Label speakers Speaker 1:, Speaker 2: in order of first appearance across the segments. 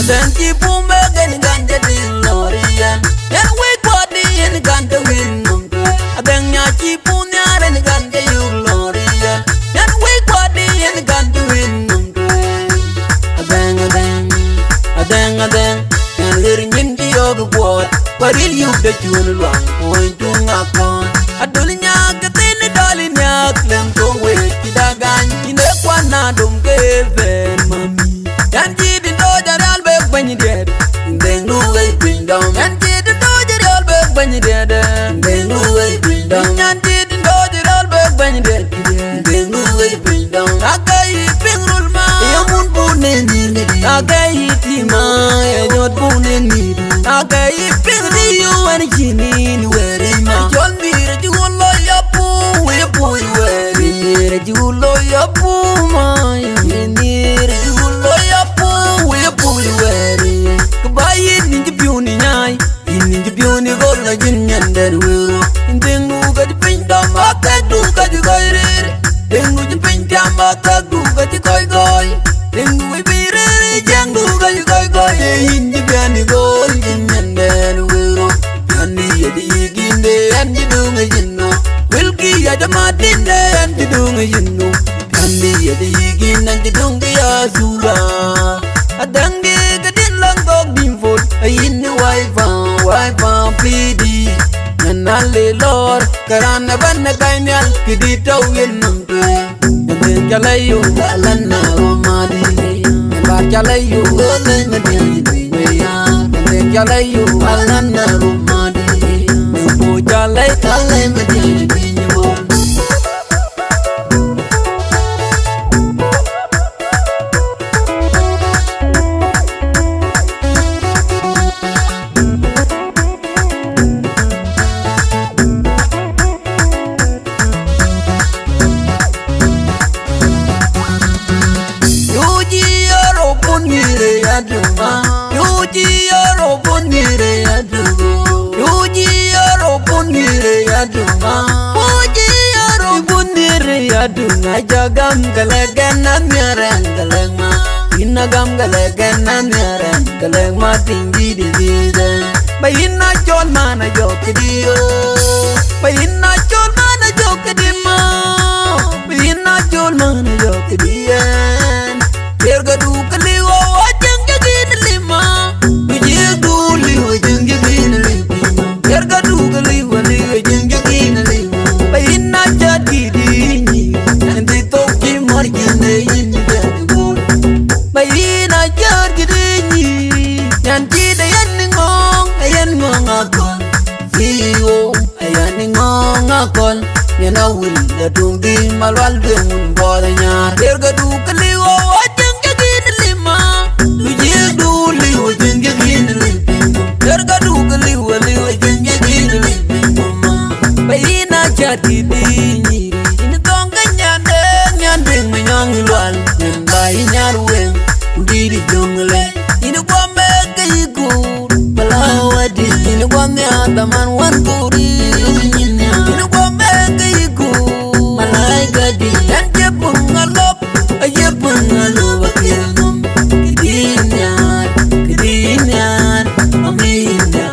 Speaker 1: Then keep on making ganja din Lorian. Then wake body in ganja win. Then ya keep on yarin ganja you Lorian. Then wake body in ganja win. Adeng, and learning in the yoga board. But il you the tune long point to knock on. A dulinya gatin a dolinya, clem to wait to the gun in the Quana don't give mammy. And did the dodger albert when you did. Then no way bring down. And did the dodger albert when you did. Then no way bring down. And did the dodger albert when you did. Then no way bring down. I got you bring rule ma. You won't put in it. I got you tima. You don't in me. I got you bring you and you need where in my John me. You will lawyer poo. We put you where you lawyer poo. My you need you lawyer poo. We put you where goodbye in the puny night. In the puny gold legend and then will. In the Nuga to paint down my tag, look at you guy. Then would you paint down my tag, look at you guy. Then we be ready, young look at you guy. In the piano gold and then will. And the in the end you do me, you know. Will give you the Martin and you do me, you know. And the in and you don't be a sura. Adhengdie gadin lang dog din food. In the wife PD. Nanale lor karana banna kainal kidito yin numpe. And jalayo alana romadi. And bar jalayo ole ngadi ya. And jalayo alana romadi. Bo jalay kale ngadi yo. Adunga jagam galagan namiaran galagma inagam galagan namiaran galagma tinggi di dida bayina chon mana jokdiyo bayina chon mana jokdima bayina chon mana jokdiyan terga du kaliwo wajang jagin lima biji du liwo jang jagin lima terga du kaliwo liwo jang jagin lima bayina jadi Bayina jar gidini yanti da yan ngong akon fiwo ayan ngong akon yana wil da dungi malwal bengun boda nyar derga du kaliwo wajang jagin lima luji du liwo jang jagin lima derga du kaliwo liwo jang jagin lima bayina jar gidini ini tonga nyande menyang lual nyandai nyarweng diri jungle ini kwa mega iku balawadi ini kwa miataman wan puri ini kwa mega iku malaika di dan jepungalop akilum kidinyan aminya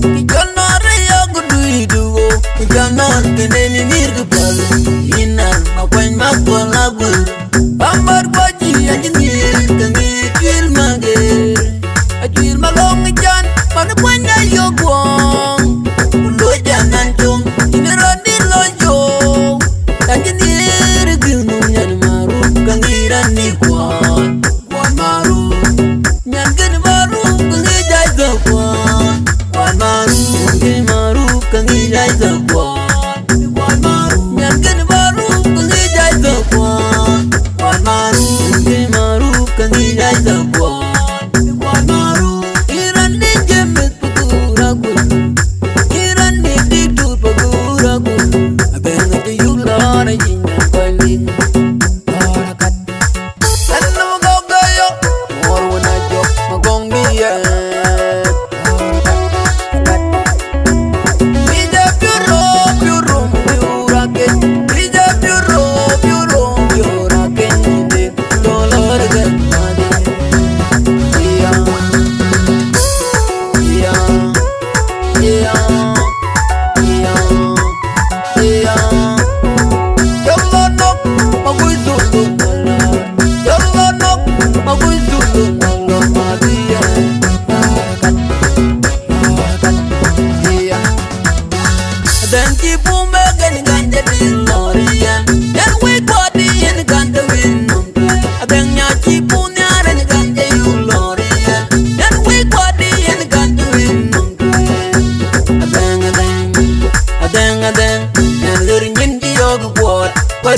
Speaker 1: kijanore ya guduidu kijanor keneni nirgupal inar makwen makwala gur Ambar baji anjir kangi twil mage Ajwil malong jan mana kwanya yogwong Ulo janan chung ini rodi lojo Anjir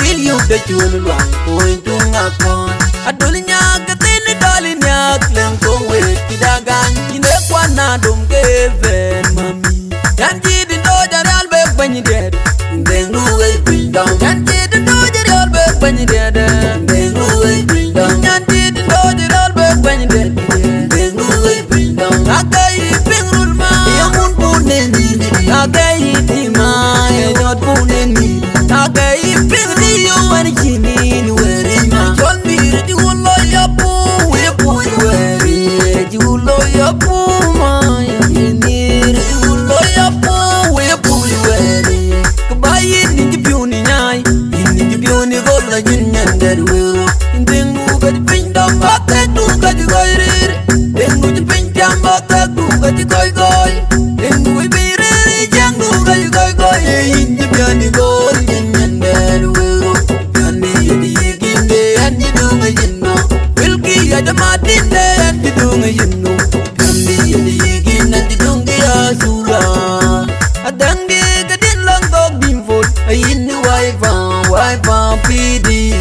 Speaker 1: Baril you the chun luang point to ngakon. Adolinya katini dolinya klem kong wet kidagan. Ine kwana dum keven mami. Yanji di doja real bek banyi dead. Deng ruwe bindong. Yanji di doja real bek banyi dead. Deng ruwe bindong. Yanji di doja real bek banyi dead. Deng ruwe bindong. Akai pingrul ma yamun punen ni. Akai tima yot punen ni. Akai pingri yo wani chini ni weri ma. Chol mir di ulo yapu we pu weri. Di ulo yapu ma yinir. Di ulo yapu we pu weri. Kabayi ni piuni nyai. Ni piuni gola jinyan dari weru. Dengu gadi pindam batek tu gadi goirir. Dengu di pindam batek tu gadi goi goi. Dengu ibire jang tu gadi goi goi. Ni piuni gol jinyan dari weru. Piuni yedi yeginde andi dunga jinno. Wilki ada matinde andi dunga jinno. Piuni yedi yeginde andi dunga asura. Adhengdie gadin lang dog bimfot. Ayin ni waifa pidi.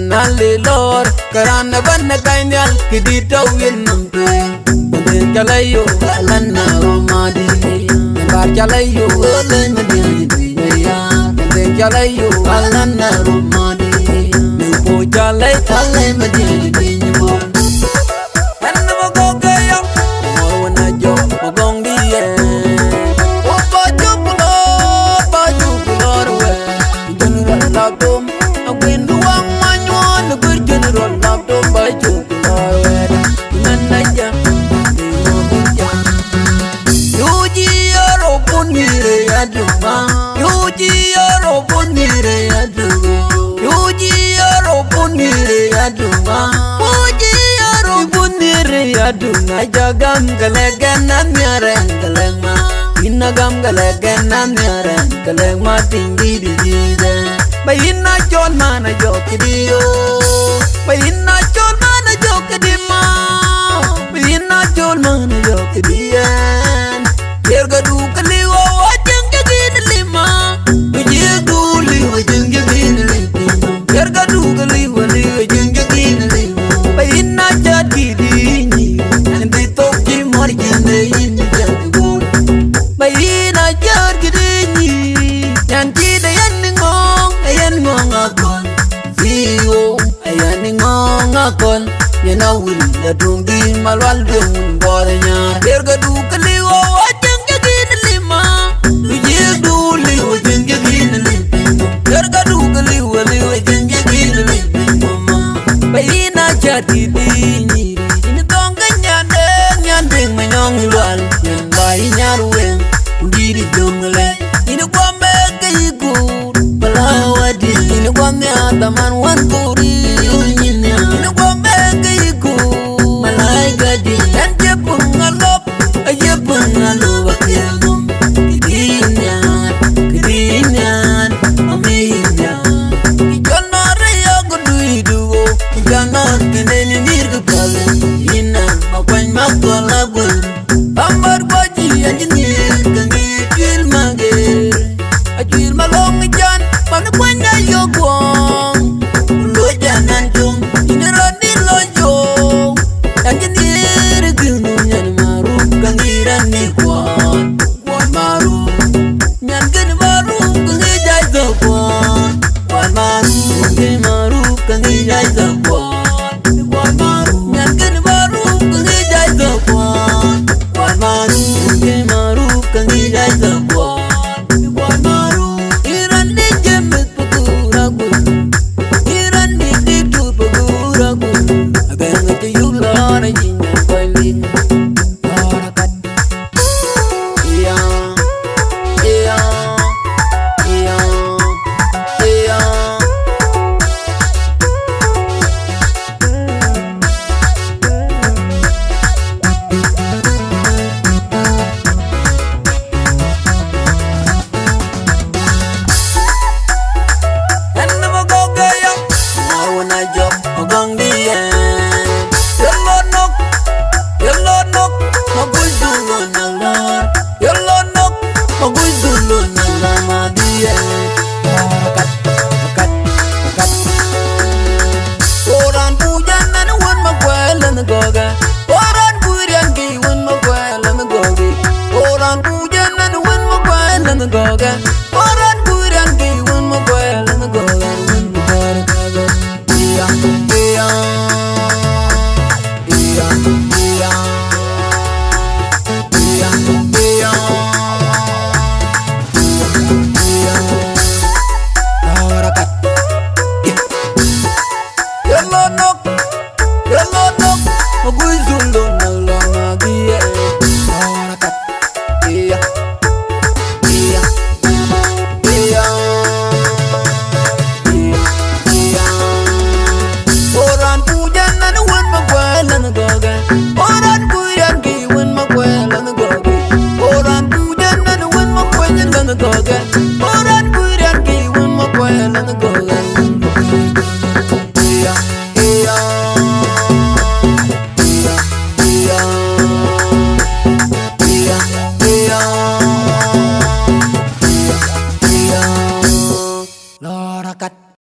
Speaker 1: Nale lor karana banna kainal kidita win nampe. Den chalayo alana romadi. Bar chalayo ole madini ya. Den chalayo alana romadi. Nupo chalay ale madini mo. Anna mo gogaya. Mo na jo mo gongdiye. Opa jukulo we. General labdom awin luang manyon gur general labdom by jukulo we. Nanaja mo bunja. Yuji aro punire aduma. Yuji aro punire aduma. Yuji aro punire aduma. Yuji aro punire aduma. Jagam galegan amyaren galema. Inagam galegan amyaren galema tinggi di jide. Bayina chon mana jokidio. Bayina chon mana jokidima. Bayina chon mana jokidian. Yerga du kaliwa wajeng jagin lima. Ujir du liwa wajeng jagin lima. Yerga du kaliwa liwa wajeng jagin lima. Bayina jadi dinyi. Nanti toki marjane ini jadi gol. Bayina jadi dinyi. Nanti dayan ngong. Ayan ngong akon. Fiyo. Ayan ngong akon. Yana wil la dungi malwal dungun boranya. Yerga du kaliwa wajeng jagin lima. Ujir du liwa wajeng jagin lima. Yerga du kaliwa liwa wajeng jagin lima. Bayina jadi dinyi. Ini tongga nyandeng menyong lual. Yang bayi nyarueng. Undiri dumle. Ini kwambe kayikur. Balawadi. Ini kwambe ataman wan kuri. Ini kwambe kayikur. Malay gadi. Yan jepung ngalop. Jepung ngalop akilgum. Kidinyan. Aminyan. Ijanare ya guduidugo. Ijanar kineni nirgukale. Inan makwany makwalagul. Ambar baji anjinir kangi chil magir. Achil malong jan manu kwanya yogwong. Lojan anjung inirani lojo. Anjinir gunu nyan maru kangiran ni kwan. Kwan maru nyan gini maru kangi jai zakwan. Kwan maru kangi maru kangi jai zakwan. Kwan maru nyan gini maru kangi jai zakwan. Kwan maru kangi maru kangi jai zakwan. Kwan maru iran di jemit paguragul. Iran di ditu paguragul. Abang ati yugla na jinyan koilin. Barakat. Iya. Iya. Iya. Iya. goga